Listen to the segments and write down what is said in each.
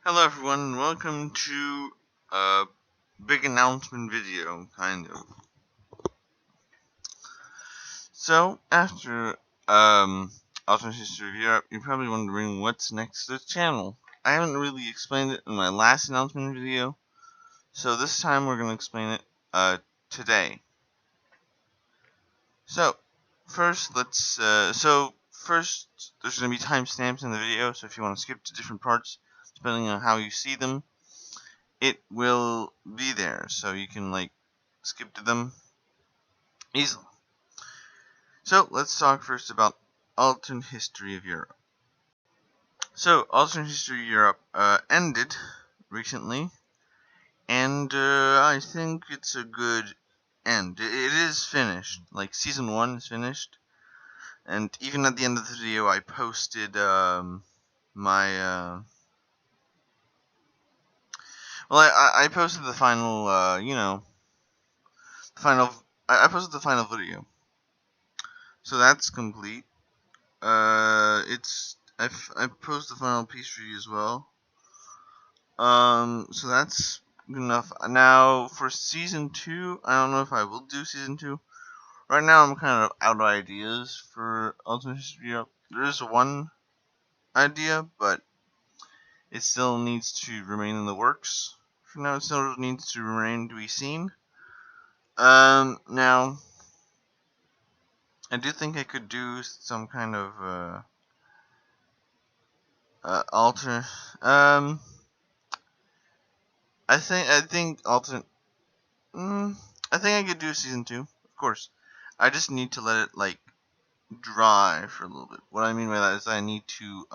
Hello everyone, and welcome to a big announcement video, kind of. So, after Alternate History of Europe, you're probably wondering what's next to the channel. I haven't really explained it in my last announcement video, so this time we're going to explain it today. So, first, first, there's going to be timestamps in the video, so if you want to skip to different parts, depending on how you see them, it will be there, so you can skip to them easily. So let's talk first about alternate history of Europe. So alternate history of Europe ended recently, and I think it's a good end. It is finished. Like season 1 is finished, and even at the end of the video, I posted my I posted the final I posted the final video. So that's complete. I posted the final piece review as well. So that's good enough. Now for season 2, I don't know if I will do season 2. Right now I'm kind of out of ideas for Ultimate History Europe. There is one idea, but it still needs to remain in the works. For now, it still needs to remain to be seen. Now I do think I could do some kind of alter. I think alternate. I think I could do season 2. Of course, I just need to let it dry for a little bit. What I mean by that is I need to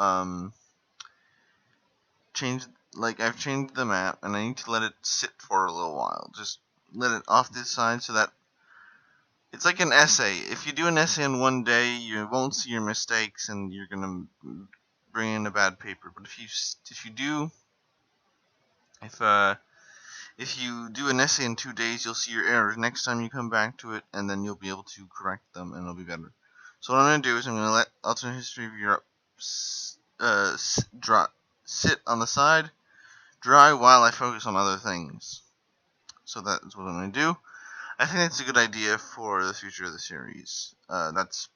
change. I've changed the map, and I need to let it sit for a little while. Just let it off this side so that it's like an essay. If you do an essay in one day, you won't see your mistakes, and you're gonna bring in a bad paper. But if you do an essay in 2 days, you'll see your errors next time you come back to it, and then you'll be able to correct them, and it'll be better. So what I'm going to do is I'm going to let Alternate History of Europe sit on the side, dry, while I focus on other things. So that is what I'm going to do. I think that's a good idea for the future of the series. That's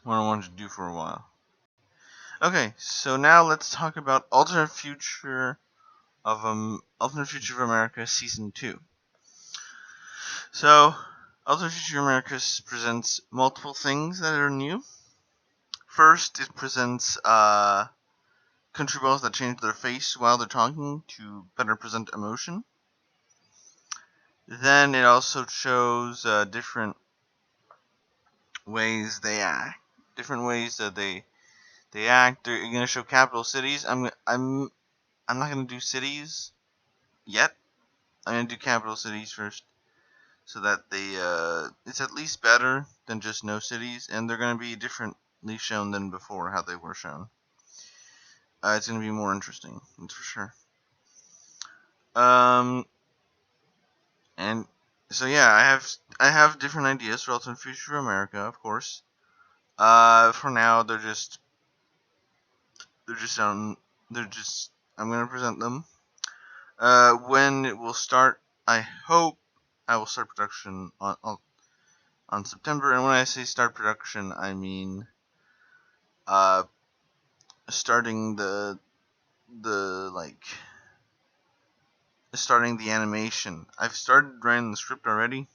what I wanted to do for a while. Okay, so now let's talk about Alternate Future of America Season 2. So, Alternate Future of America presents multiple things that are new. First, it presents country balls that change their face while they're talking to better present emotion. Then it also shows different ways they act. Different ways that they act. They're going to show capital cities. I'm not going to do cities yet. I'm going to do capital cities first, so that it's at least better than just no cities, and they're going to be differently shown than before, how they were shown. It's going to be more interesting, that's for sure. And so yeah, I have different ideas for Alternate Future of America, of course. For now, I'm going to present them. When it will start, I hope I will start production on September. And when I say start production, I mean starting starting the animation. I've started writing the script already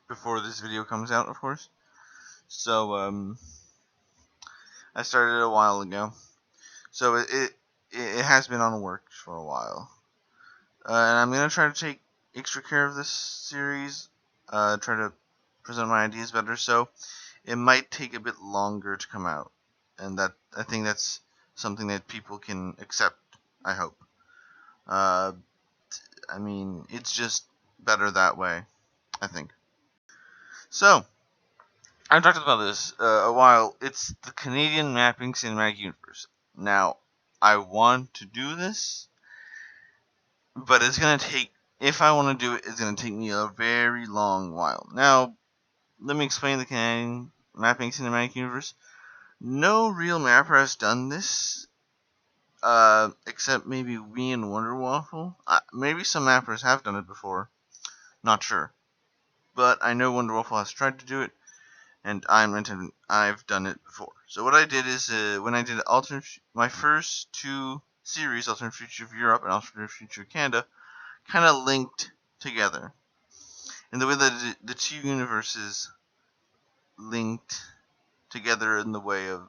before this video comes out, of course. So I started a while ago. So it has been on the works for a while. And I'm gonna try to take extra care of this series. Try to present my ideas better. So it might take a bit longer to come out, and that I think that's something that people can accept. I hope. I mean, it's just better that way, I think. So, I've talked about this a while. It's the Canadian Mapping Cinematic Universe. Now, I want to do this, but it's going to take, if I want to do it, it's going to take me a very long while. Now, let me explain the Canadian Mapping Cinematic Universe. No real mapper has done this except maybe me and Wonder Waffle. Maybe some mappers have done it before. Not sure. But I know Wonder Waffle has tried to do it, and I've done it before. So what I did is when I did my first two series, Alternate Future of Europe and Alternate Future of Canada, kind of linked together. And the way that the two universes linked together in the way of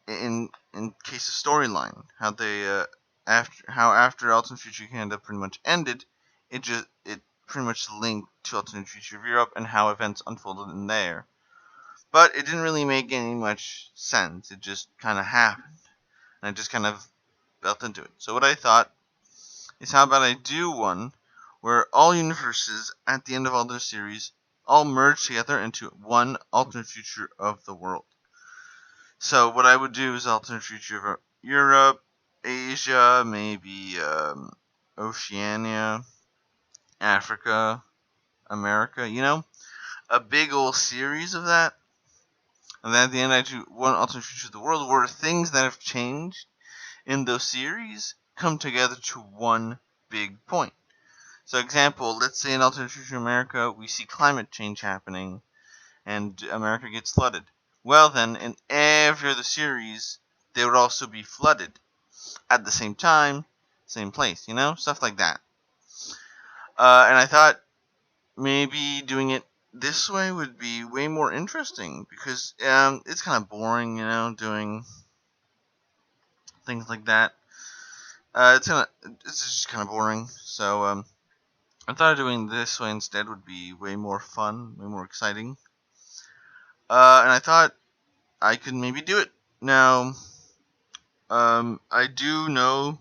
in case of storyline, how they after Alternate Future Canada pretty much ended, it pretty much linked to Alternate Future of Europe and how events unfolded in there. But it didn't really make any much sense. It just kind of happened, and I just kind of built into it. So what I thought is, how about I do one where all universes at the end of all their series all merge together into one alternate future of the world. So what I would do is alternate future of Europe, Asia, maybe Oceania, Africa, America, a big old series of that. And then at the end I do one alternate future of the world where things that have changed in those series come together to one big point. So example, let's say in alternate future America we see climate change happening and America gets flooded. Well then, in every other series, they would also be flooded at the same time, same place, stuff like that. And I thought maybe doing it this way would be way more interesting because it's kind of boring, doing things like that. It's just kind of boring. So I thought doing this way instead would be way more fun, way more exciting. And I thought I could maybe do it. Now, I do know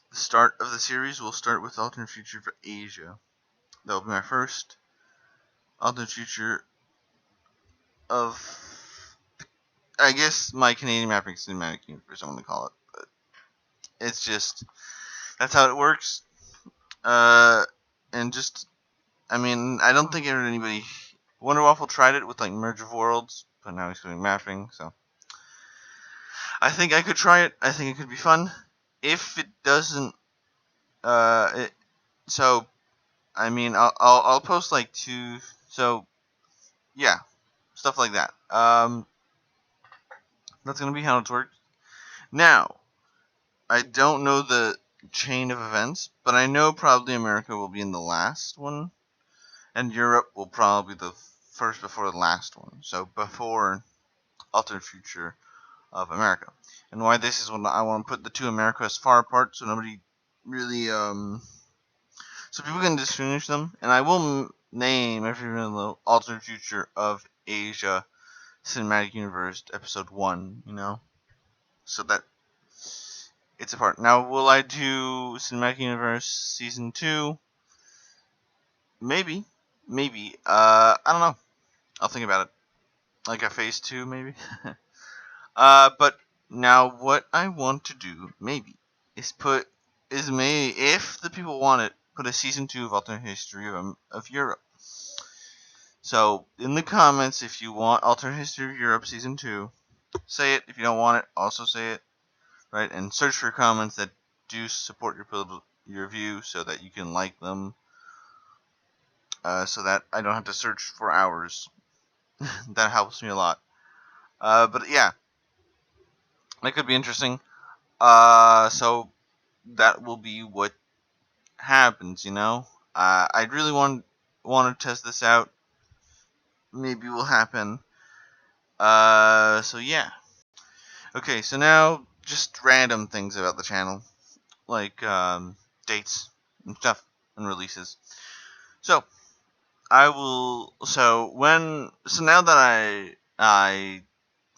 the start of the series will start with Alternate Future for Asia. That will be my first Alternate Future of, I guess, my Canadian Mapping Cinematic Universe, I want to call it. But it's just, that's how it works. And just, I don't think anybody, Wonder Waffle tried it with, Merge of Worlds, but now he's doing mapping, so. I think I could try it. I think it could be fun. If it doesn't, so, I'll post two. So, yeah, stuff like that. That's gonna be how it works. Now, I don't know the chain of events, but I know probably America will be in the last one, and Europe will probably be the first before the last one. So before Alternate Future of America. And why this is when I want to put the two Americas far apart, so nobody really so people can distinguish them. And I will name every little Alternate Future of Asia Cinematic Universe Episode 1, so that it's apart. Now, will I do Cinematic Universe Season 2? Maybe. I don't know. I'll think about it. Like a Phase 2, maybe? But now what I want to do, maybe, is if the people want it, put a Season 2 of Alternate History of Europe. So, in the comments, if you want Alternate History of Europe Season 2, say it. If you don't want it, also say it. Right? And search for comments that do support your view so that you can like them. So that I don't have to search for hours. That helps me a lot. But yeah, that could be interesting. So that will be what happens, I really want to test this out. Maybe will happen. So yeah. Okay, so now just random things about the channel, like dates and stuff and releases. So now that I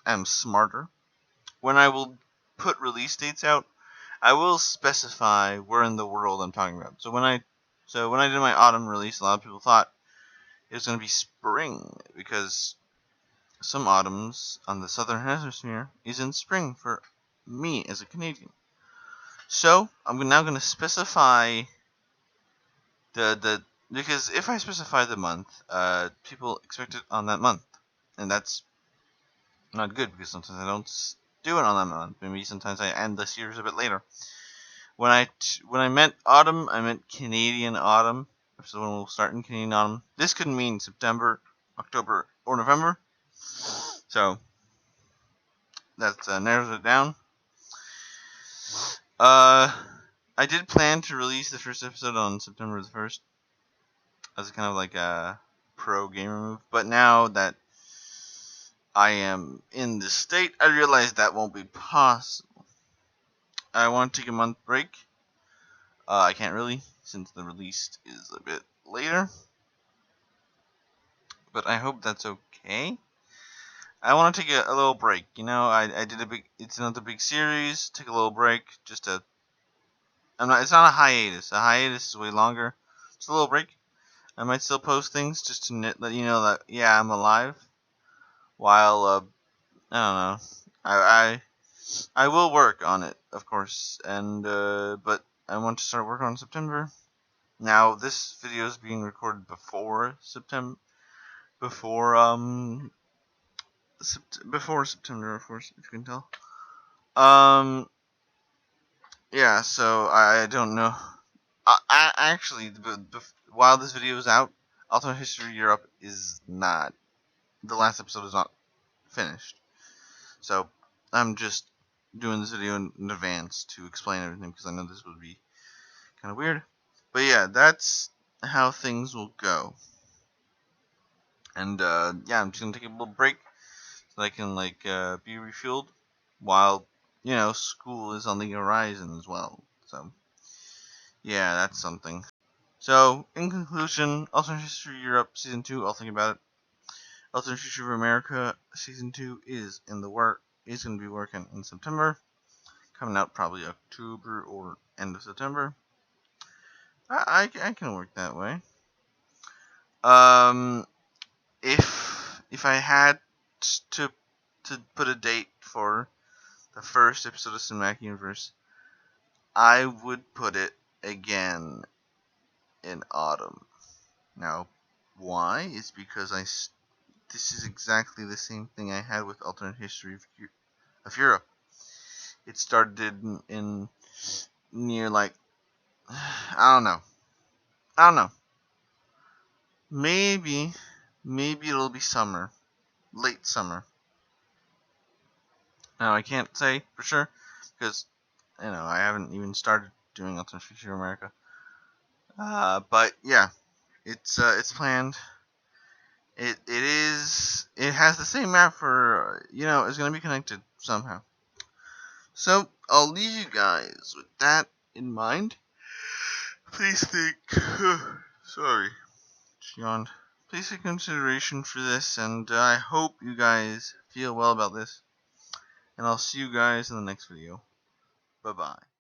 am smarter, when I will put release dates out, I will specify where in the world I'm talking about. So when I did my autumn release, a lot of people thought it was going to be spring because some autumns on the southern hemisphere is in spring for me as a Canadian. So I'm now going to specify the because if I specify the month, people expect it on that month, and that's not good because sometimes I don't do it on that month. Maybe sometimes I end the series a bit later. When I meant autumn, I meant Canadian autumn. Episode 1 will start in Canadian autumn. This could mean September, October, or November. So that narrows it down. I did plan to release the first episode on September the 1st as kind of like a pro gamer move, but now that I am in the state, I realize that won't be possible. I want to take a month break. I can't really, since the release is a bit later, but I hope that's okay. I want to take a little break. I did it's another big series. Take a little break, just to. It's not a hiatus. A hiatus is way longer. Just a little break. I might still post things just to let you know that I'm alive. While I don't know, I will work on it, of course, and but I want to start working on September. Now this video is being recorded before September, before September, of course, if you can tell. Yeah, so I don't know. Actually, while this video is out, Alternate History Europe is not. The last episode is not finished. So I'm just doing this video in advance to explain everything because I know this would be kind of weird. But yeah, that's how things will go. And I'm just gonna take a little break so I can be refueled while school is on the horizon as well. So yeah, that's something. So in conclusion, Alternate History Europe Season 2, I'll think about it. Alternate History of America Season 2 is in the work. Is going to be working in September, coming out probably October or end of September. I can work that way. If I had to put a date for the first episode of Cinematic Universe, I would put it again in autumn. Now, why? It's because this is exactly the same thing I had with Alternate History of Europe. It started in near I don't know. Maybe it'll be summer, late summer. Now I can't say for sure because I haven't even started doing Alternate History of America. But yeah, it's planned. It has the same map for it's gonna be connected somehow. So I'll leave you guys with that in mind. Please think. Sorry, yawned. Please take consideration for this, and I hope you guys feel well about this. And I'll see you guys in the next video. Bye bye.